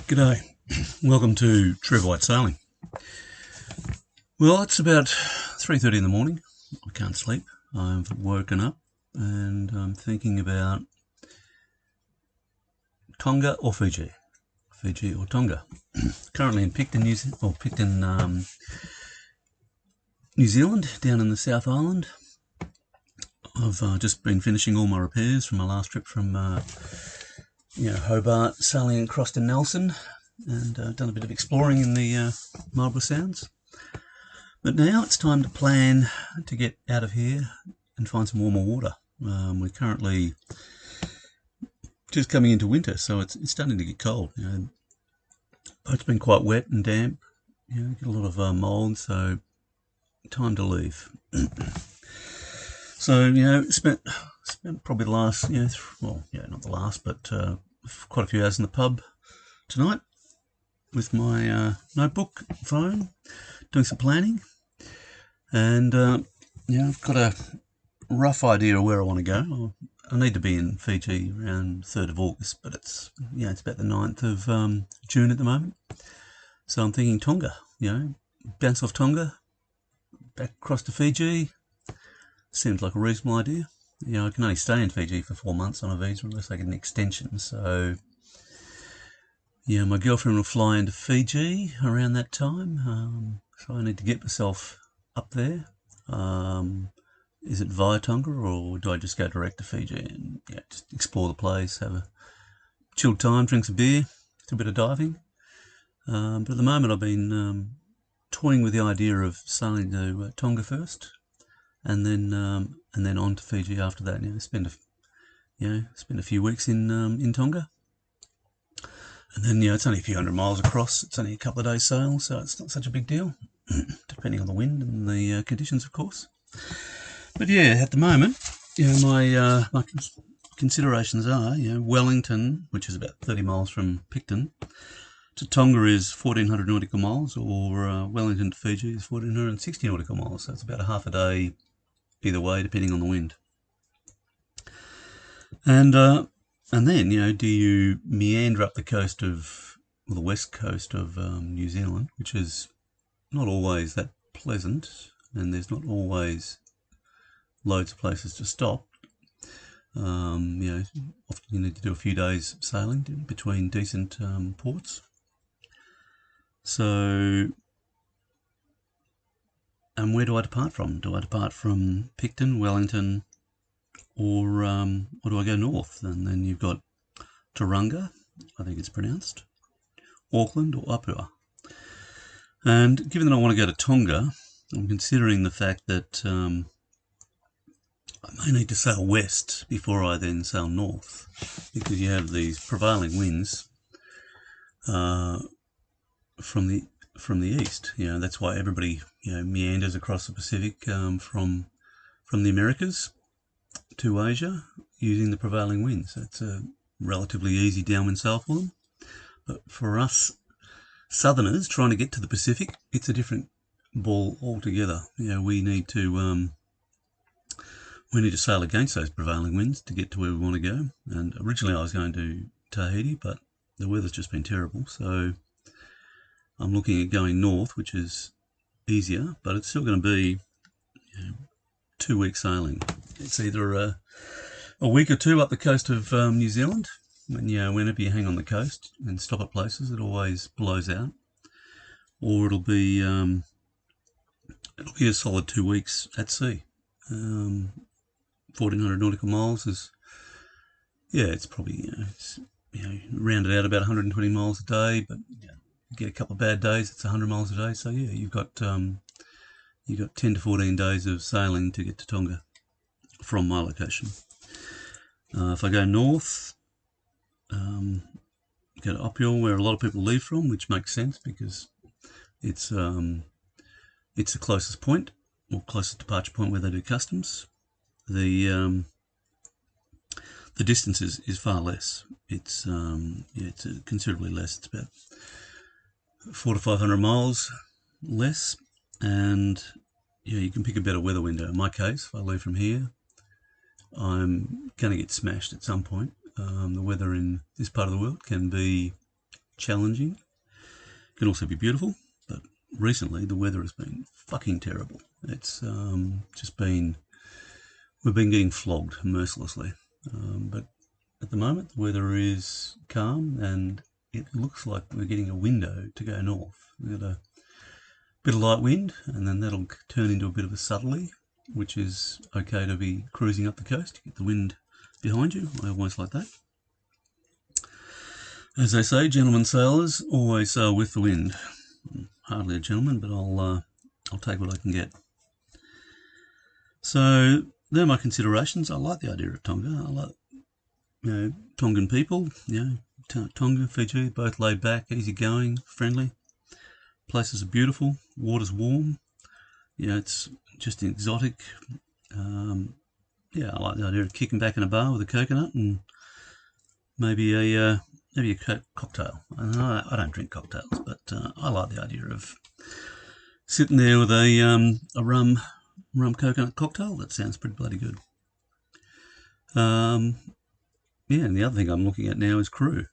G'day, welcome to Trevor White Sailing. Well, it's about 3:30 in the morning. I can't sleep. I've woken up and I'm thinking about Tonga or Fiji. Fiji or Tonga. Currently in Picton, New Zealand, down in the South Island. I've just been finishing all my repairs from my last trip from Hobart, sailing across to Nelson, and done a bit of exploring in the Marlborough Sounds. But now it's time to plan to get out of here and find some warmer water. We're currently just coming into winter, so it's starting to get cold. Boat's been quite wet and damp. Get a lot of mould, so time to leave. So spent probably the last not the last, but quite a few hours in the pub tonight with my notebook, phone, doing some planning, and I've got a rough idea of where I want to go. I need to be in Fiji around 3rd of August, but it's about the 9th of June at the moment. So I'm thinking Tonga. Bounce off Tonga, back across to Fiji. Seems like a reasonable idea. I can only stay in Fiji for 4 months on a visa unless I get an extension. So, my girlfriend will fly into Fiji around that time. So I need to get myself up there. Is it via Tonga, or do I just go direct to Fiji and just explore the place, have a chilled time, drink some beer, do a bit of diving? But at the moment I've been toying with the idea of sailing to Tonga first, and then on to Fiji after that. Spend a few weeks in Tonga, and then it's only a few hundred miles across. It's only a couple of days sail, so it's not such a big deal, depending on the wind and the conditions, of course. But at the moment, my considerations are, Wellington, which is about 30 miles from Picton, to Tonga is 1,400 nautical miles, or Wellington to Fiji is 1,460 nautical miles. So it's about a half a day either way, depending on the wind. And then, do you meander up the west coast of New Zealand, which is not always that pleasant, and there's not always loads of places to stop. Often you need to do a few days sailing between decent ports. So, and where do I depart from? Do I depart from Picton, Wellington, or do I go north? And then you've got Tauranga, I think it's pronounced, Auckland, or Opua. And given that I want to go to Tonga, I'm considering the fact that I may need to sail west before I then sail north, because you have these prevailing winds from the east. That's why everybody meanders across the Pacific from the Americas to Asia using the prevailing winds. It's a relatively easy downwind sail for them. But for us southerners trying to get to the Pacific, it's a different ball altogether. We need to sail against those prevailing winds to get to where we want to go. And originally I was going to Tahitti, but the weather's just been terrible, so I'm looking at going north, which is easier, but it's still going to be 2 weeks sailing. It's either a week or two up the coast of New Zealand, and whenever you hang on the coast and stop at places, it always blows out, or it'll be a solid 2 weeks at sea. 1,400 nautical miles is, it's probably rounded out about 120 miles a day, but you get a couple of bad days, it's 100 miles a day. So you've got 10 to 14 days of sailing to get to Tonga from my location. If I go north, go to Opua, where a lot of people leave from, which makes sense because it's the closest point, or closest departure point where they do customs. The distance is far less. It's considerably less. It's about 400 to 500 miles less, and you can pick a better weather window. In my case, if I leave from here, I'm going to get smashed at some point. The weather in this part of the world can be challenging. It can also be beautiful, but recently the weather has been fucking terrible. It's just been, we've been getting flogged mercilessly. But at the moment the weather is calm and it looks like we're getting a window to go north. We've got a bit of light wind and then that'll turn into a bit of a southerly, which is okay to be cruising up the coast. Get the wind behind you. I always like that. As they say, gentlemen sailors always sail with the wind. I'm hardly a gentleman, but I'll take what I can get. So there are my considerations. I like the idea of Tonga. I like, Tongan people. Tonga, Fiji, both laid back, easygoing, friendly. Places are beautiful. Water's warm. It's just exotic. I like the idea of kicking back in a bar with a coconut and maybe a cocktail. I don't drink cocktails, but I like the idea of sitting there with a rum coconut cocktail. That sounds pretty bloody good. And the other thing I'm looking at now is crew.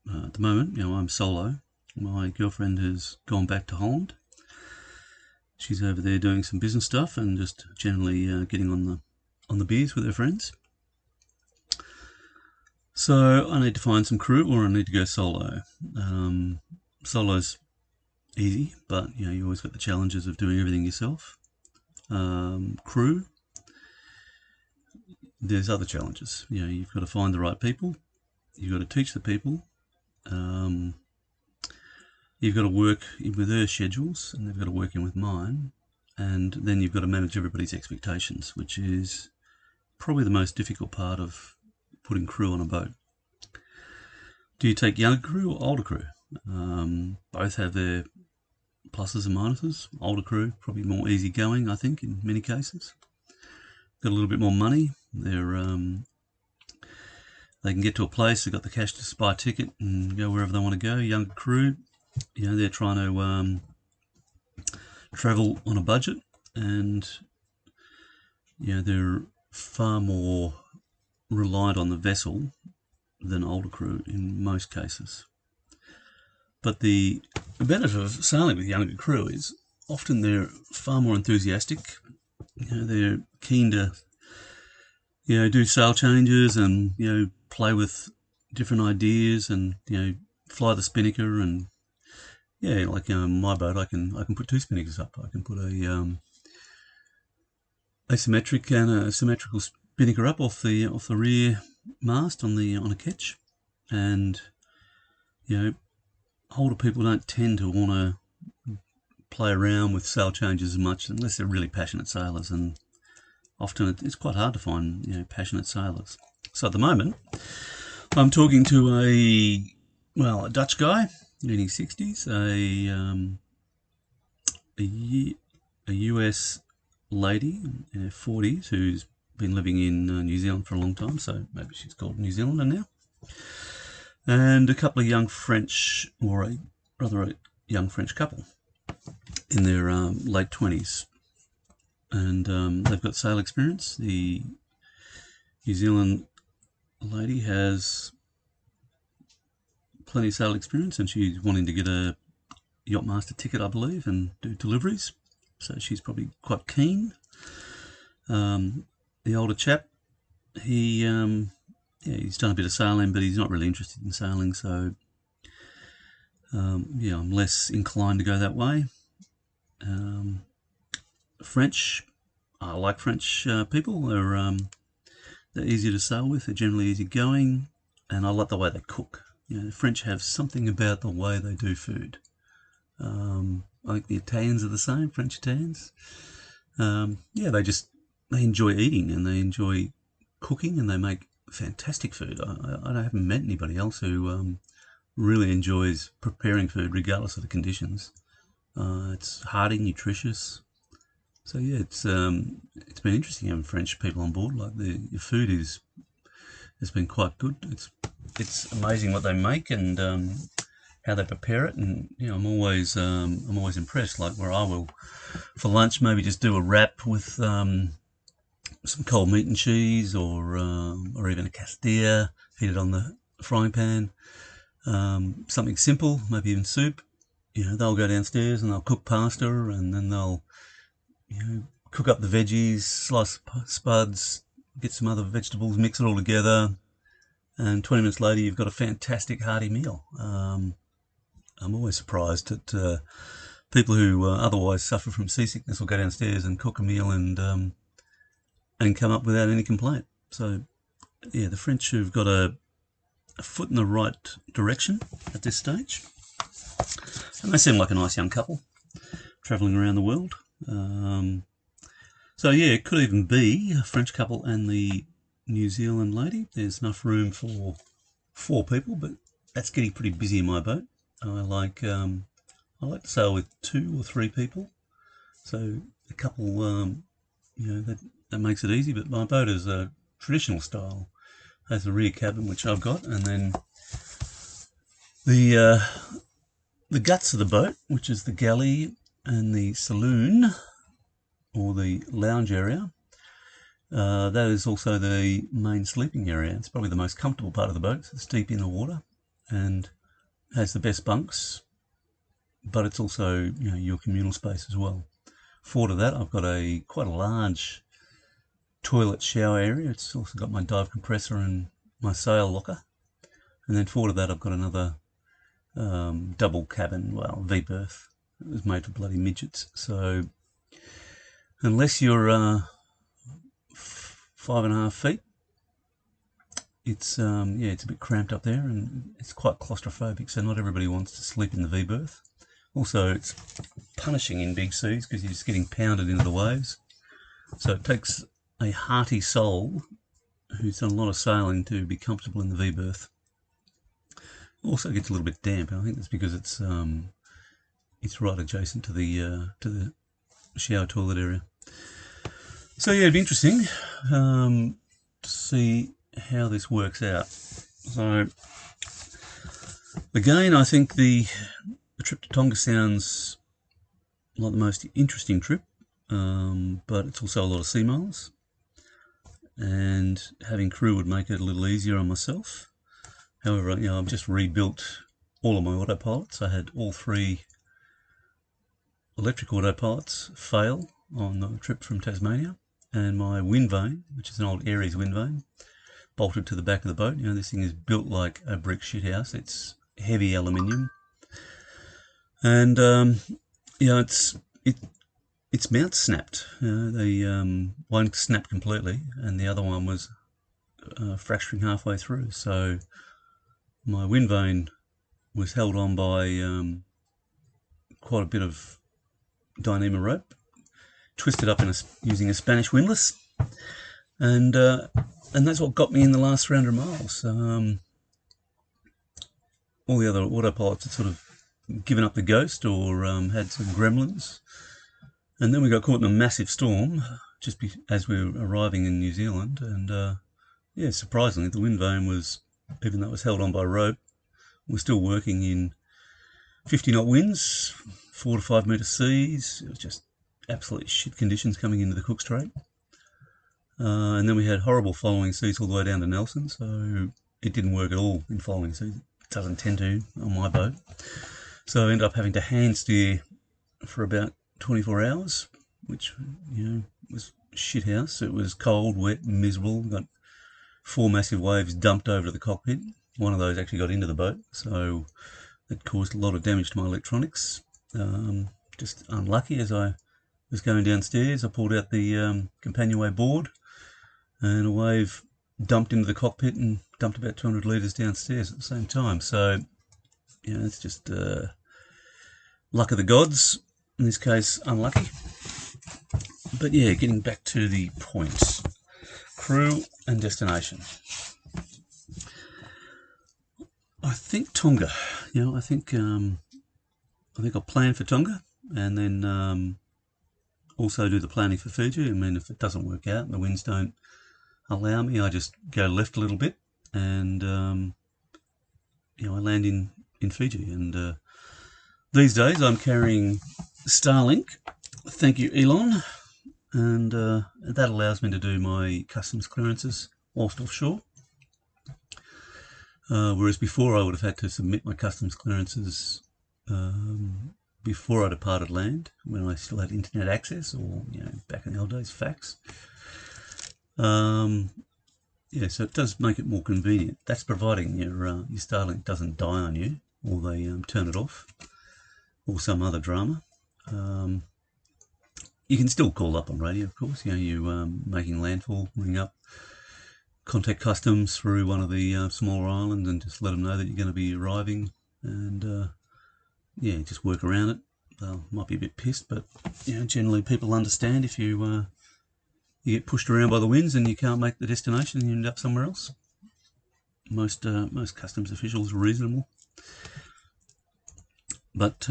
At the moment, I'm solo. My girlfriend has gone back to Holland. She's over there doing some business stuff and just generally getting on the beers with her friends. So I need to find some crew, or I need to go solo. Solo's easy, but you always got the challenges of doing everything yourself. Crew, there's other challenges. You've got to find the right people. You've got to teach the people. You've got to work with their schedules, and they've got to work in with mine. And then you've got to manage everybody's expectations, which is probably the most difficult part of putting crew on a boat. Do you take younger crew or older crew? Both have their pluses and minuses. Older crew, probably more easygoing, I think, in many cases. Got a little bit more money. They can get to a place, they've got the cash to buy a ticket and go wherever they want to go. Younger crew, they're trying to travel on a budget, and they're far more reliant on the vessel than older crew in most cases. But the benefit of sailing with younger crew is often they're far more enthusiastic. They're keen to do sail changes and play with different ideas and fly the spinnaker and my boat I can put two spinnakers up. I can put a asymmetric and a symmetrical spinnaker up off the rear mast on a ketch, and older people don't tend to want to play around with sail changes as much unless they're really passionate sailors, and often it's quite hard to find passionate sailors. So at the moment I'm talking to a Dutch guy in his 60s, a US lady in her 40s who's been living in New Zealand for a long time, so maybe she's called New Zealander now, and a couple of young French, or a young French couple in their late 20s, and they've got sail experience. The New Zealand lady has plenty of sail experience, and she's wanting to get a yachtmaster ticket, I believe, and do deliveries, so she's probably quite keen. The older chap, he's done a bit of sailing, but he's not really interested in sailing, so I'm less inclined to go that way. French, I like French people. They're easier to sail with. They're generally easygoing, and I like the way they cook. The French have something about the way they do food. I think the Italians are the same, French Italians. They enjoy eating and they enjoy cooking, and they make fantastic food. I haven't met anybody else who really enjoys preparing food regardless of the conditions. It's hearty, nutritious. So it's been interesting having French people on board. Like the food has been quite good. It's amazing what they make and how they prepare it, and I'm always impressed. Like where I will for lunch maybe just do a wrap with some cold meat and cheese, or even a castilla, heat it on the frying pan. something simple, maybe even soup. They'll go downstairs and they'll cook pasta, and then they'll cook up the veggies, slice spuds, get some other vegetables, mix it all together, and 20 minutes later you've got a fantastic hearty meal. I'm always surprised at people who otherwise suffer from seasickness will go downstairs and cook a meal and come up without any complaint. So yeah, the French have got a foot in the right direction at this stage, and they seem like a nice young couple travelling around the world. So yeah, it could even be a French couple and the New Zealand lady. There's enough room for 4 people, but that's getting pretty busy in my boat. I like to sail with 2 or 3 people, so a couple, that makes it easy. But my boat is a traditional style, has a rear cabin which I've got, and then the guts of the boat, which is the galley and the saloon or the lounge area. That is also the main sleeping area. It's probably the most comfortable part of the boat. It's deep in the water and has the best bunks, but it's also your communal space as well. Forward of that, I've got quite a large toilet shower area. It's also got my dive compressor and my sail locker. And then forward of that, I've got another double cabin, V-berth. It was made for bloody midgets. So unless you're 5.5 feet, it's a bit cramped up there, and it's quite claustrophobic, so not everybody wants to sleep in the V-berth. Also, it's punishing in big seas because you're just getting pounded into the waves. So it takes a hearty soul who's done a lot of sailing to be comfortable in the V-berth. Also gets a little bit damp, and I think that's because it's right adjacent to the shower toilet area. So yeah, it'd be interesting to see how this works out. So again, I think the trip to Tonga sounds like the most interesting trip, but it's also a lot of sea miles, and having crew would make it a little easier on myself. However, I've just rebuilt all of my autopilots. I had all 3 electric autopilots fail on the trip from Tasmania, and my wind vane, which is an old Aries wind vane, bolted to the back of the boat. This thing is built like a brick shithouse. It's heavy aluminium, and its mount snapped. One snapped completely, and the other one was fracturing halfway through. So my wind vane was held on by quite a bit of Dyneema rope, twisted up using a Spanish windlass, and that's what got me in the last 300 miles. All the other autopilots had sort of given up the ghost or had some gremlins, and then we got caught in a massive storm just as we were arriving in New Zealand, and surprisingly the wind vane was, even though it was held on by rope, was still working in 50 knot winds, 4 to 5 metre seas. It was just absolutely shit conditions coming into the Cook Strait. And then we had horrible following seas all the way down to Nelson, so it didn't work at all in following seas. It doesn't tend to on my boat. So I ended up having to hand steer for about 24 hours, which, was shit house. It was cold, wet, miserable. Got 4 massive waves dumped over to the cockpit. One of those actually got into the boat, so it caused a lot of damage to my electronics. Just unlucky. As I was going downstairs, I pulled out the companionway board, and a wave dumped into the cockpit and dumped about 200 litres downstairs at the same time. So, it's just luck of the gods. In this case, unlucky. But yeah, getting back to the points. Crew and destination. I think Tonga. I think I'll plan for Tonga, and then also do the planning for Fiji. I mean, if it doesn't work out and the winds don't allow me, I just go left a little bit, and I land in Fiji. And these days I'm carrying Starlink. Thank you, Elon. And that allows me to do my customs clearances whilst offshore. Whereas before I would have had to submit my customs clearances before I departed land, when I still had internet access, or back in the old days, fax. Yeah, so it does make it more convenient. That's providing your Starlink doesn't die on you, or they turn it off, or some other drama. You can still call up on radio, of course. You making landfall, ring up, contact customs through one of the smaller islands, and just let them know that you're going to be arriving, and just work around it. Might be a bit pissed, but generally people understand if you get pushed around by the winds and you can't make the destination and you end up somewhere else. Most customs officials are reasonable. But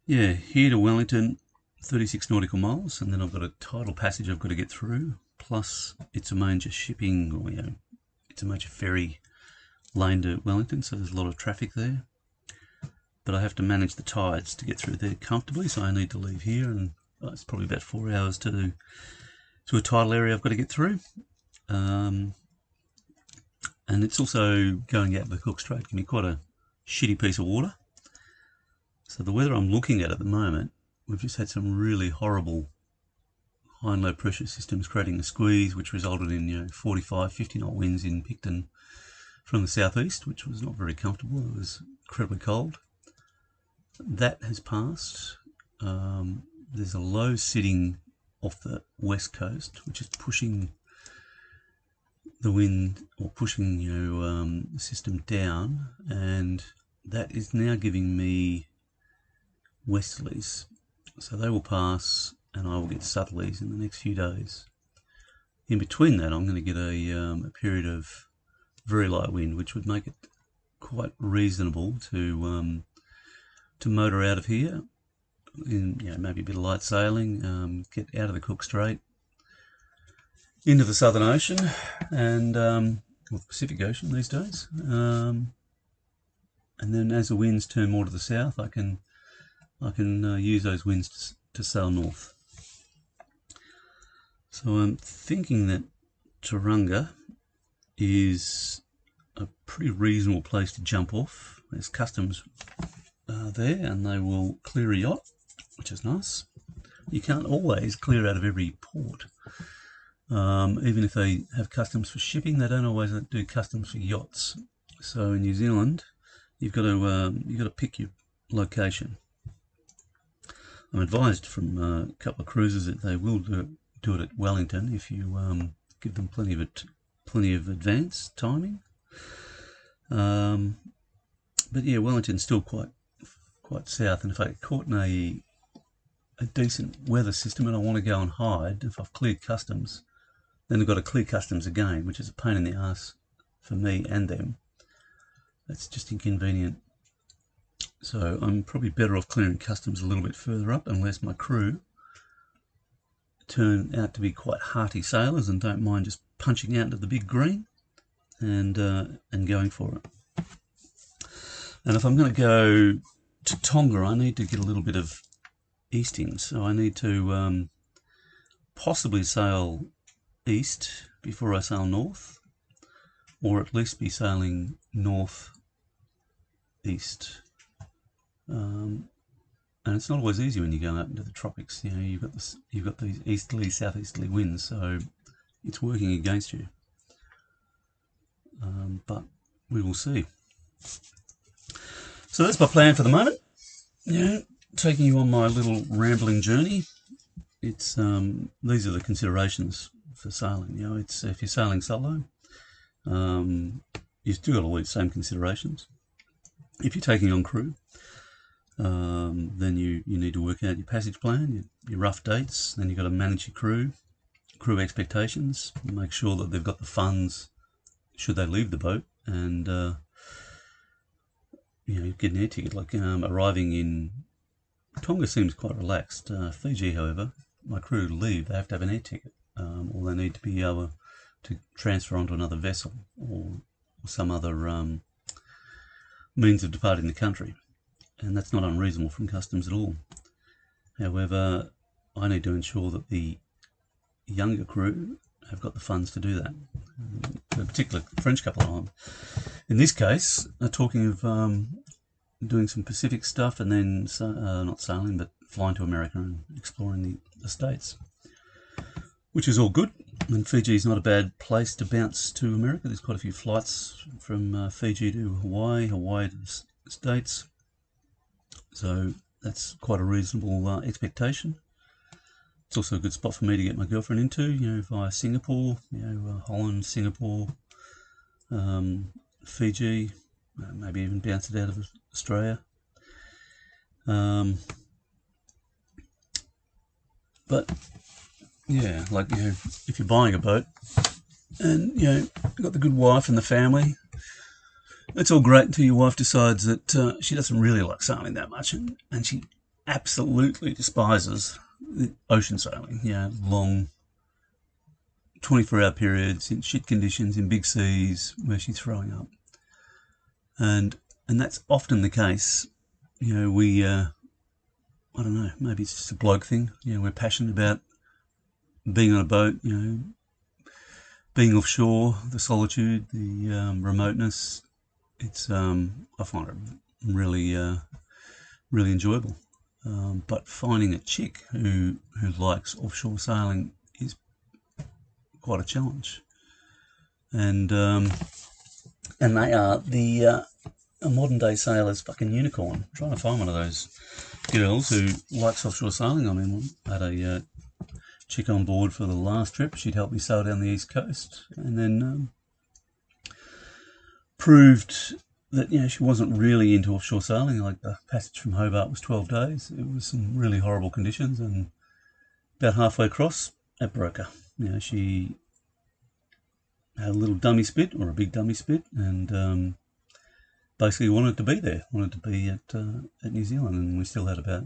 here to Wellington, 36 nautical miles, and then I've got a tidal passage I've got to get through. Plus, it's a major shipping, or it's a major ferry lane to Wellington, so there's a lot of traffic there. But I have to manage the tides to get through there comfortably, so I need to leave here, and it's probably about 4 hours to a tidal area I've got to get through. And it's also going out of the Cook Strait can be quite a shitty piece of water. So the weather I'm looking at the moment, we've just had some really horrible high and low pressure systems creating a squeeze, which resulted in 45, 50 knot winds in Picton from the southeast, which was not very comfortable. It was incredibly cold. That has passed. There's a low sitting off the west coast, which is pushing the wind, or pushing the system down, and that is now giving me westerlies. So they will pass, and I will get southerlies in the next few days. In between that, I'm going to get a period of very light wind, which would make it quite reasonable to motor out of here. In, maybe a bit of light sailing, get out of the Cook Strait into the Southern Ocean, and or the Pacific Ocean these days. And then as the winds turn more to the south, I can use those winds to sail north. So I'm thinking that Tauranga is a pretty reasonable place to jump off. There's customs there, and they will clear a yacht, which is nice. You can't always clear out of every port. Even if they have customs for shipping, they don't always do customs for yachts. So in New Zealand, you've got to pick your location. I'm advised from a couple of cruisers that they will do it at Wellington if you give them plenty of advance timing. But yeah, Wellington's still quite south, and if I get caught in a decent weather system and I want to go and hide, if I've cleared customs, then I've got to clear customs again, which is a pain in the ass for me and them. That's just inconvenient. So I'm probably better off clearing customs a little bit further up, unless my crew turn out to be quite hearty sailors and don't mind just punching out into the big green and going for it. And if I'm going to go to Tonga, I need to get a little bit of easting, so I need to possibly sail east before I sail north, or at least be sailing north east. And it's not always easy when you go out into the tropics. You've got these easterly, southeasterly winds, so it's working against you. But we will see. So that's my plan for the moment. Taking you on my little rambling journey. It's these are the considerations for sailing. It's if you're sailing solo, you've still got all these same considerations. If you're taking on crew, then you need to work out your passage plan, your rough dates. Then you've got to manage your crew expectations, make sure that they've got the funds should they leave the boat, and get an air ticket. Like arriving in Tonga seems quite relaxed. Fiji, however, my crew to leave, they have to have an air ticket, or they need to be able to transfer onto another vessel or some other means of departing the country, and that's not unreasonable from customs at all. However, I need to ensure that the younger crew have got the funds to do that. A particular French couple I'm in this case are talking of doing some Pacific stuff and then not sailing but flying to America and exploring the States, which is all good. And Fiji is not a bad place to bounce to America. There's quite a few flights from Fiji to Hawaii, Hawaii to the States, so that's quite a reasonable expectation. It's also a good spot for me to get my girlfriend into, via Singapore, Holland, Singapore, Fiji, maybe even bounce it out of Australia. But yeah, if you're buying a boat and you've got the good wife and the family, it's all great until your wife decides that she doesn't really like sailing that much, and she absolutely despises ocean sailing. Long 24-hour periods in shit conditions in big seas where she's throwing up, and that's often the case. We I don't know, maybe it's just a bloke thing. We're passionate about being on a boat, being offshore, the solitude, the remoteness. It's I find it really really enjoyable. But finding a chick who likes offshore sailing is quite a challenge. And they are a modern day sailor's fucking unicorn. I'm trying to find one of those girls who likes offshore sailing. I mean, I had a chick on board for the last trip. She'd helped me sail down the east coast, and then proved that she wasn't really into offshore sailing. Like, the passage from Hobart was 12 days. It was some really horrible conditions, and about halfway across, it broke her. She had a little dummy spit, or a big dummy spit, and basically wanted to be there, wanted to be at New Zealand, and we still had about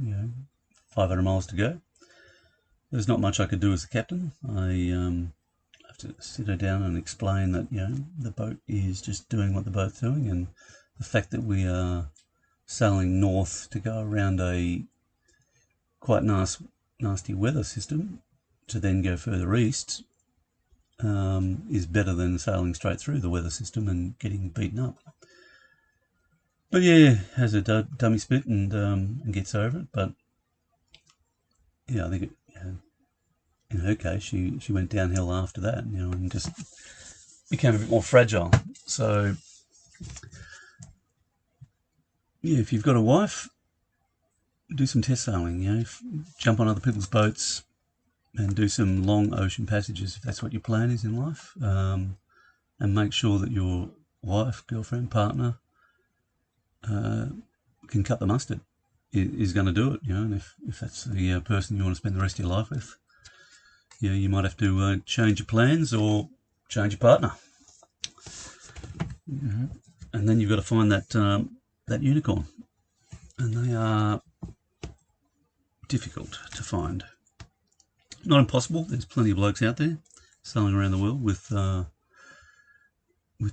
500 miles to go. There's not much I could do as the captain. I have to sit her down and explain that the boat is just doing what the boat's doing, and the fact that we are sailing north to go around a quite nasty weather system to then go further east is better than sailing straight through the weather system and getting beaten up. But has a dummy spit and gets over it. But I think in her case, she went downhill after that, and just became a bit more fragile. So if you've got a wife, do some test sailing. Jump on other people's boats and do some long ocean passages if that's what your plan is in life, and make sure that your wife, girlfriend, partner can cut the mustard, is going to do it. And if that's the person you want to spend the rest of your life with, you might have to change your plans or change your partner. And then you've got to find that unicorn, and they are difficult to find. Not impossible. There's plenty of blokes out there sailing around the world with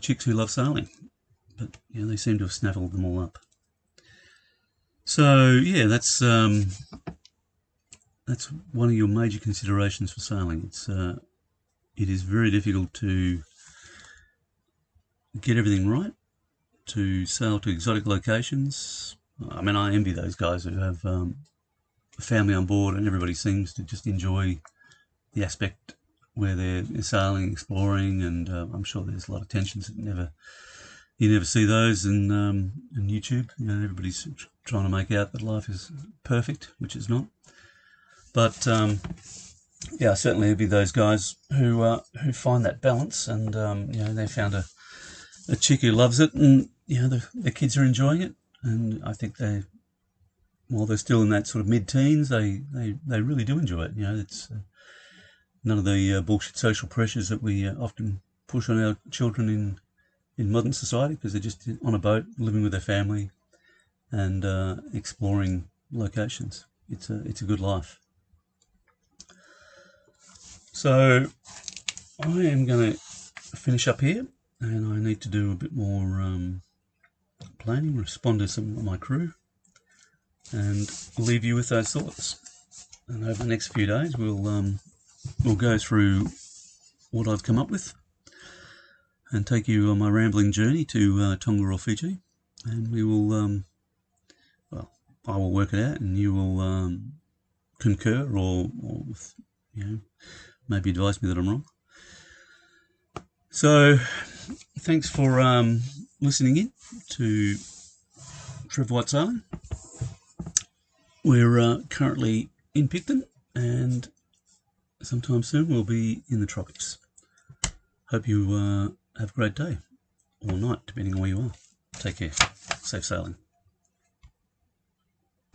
chicks who love sailing, but they seem to have snaffled them all up. So that's one of your major considerations for sailing. It is very difficult to get everything right, to sail to exotic locations. I mean, I envy those guys who have a family on board, and everybody seems to just enjoy the aspect where they're sailing, exploring, and I'm sure there's a lot of tensions that you never see those in YouTube. Everybody's trying to make out that life is perfect, which it's not. But certainly it'd be those guys who find that balance, and they found a chick who loves it, and the kids are enjoying it, and I think while they're still in that sort of mid-teens, they really do enjoy it. It's none of the bullshit social pressures that we often push on our children in modern society, because they're just on a boat, living with their family, and exploring locations. It's a good life. So I am going to finish up here, and I need to do a bit more planning, respond to some of my crew, and leave you with those thoughts. And over the next few days, we'll go through what I've come up with and take you on my rambling journey to Tonga or Fiji, and we will, well, I will work it out and you will concur or maybe advise me that I'm wrong. So thanks for listening in to Trevor White Sailing. We're currently in Picton, and sometime soon we'll be in the tropics. Hope you have a great day, or night, depending on where you are. Take care. Safe sailing.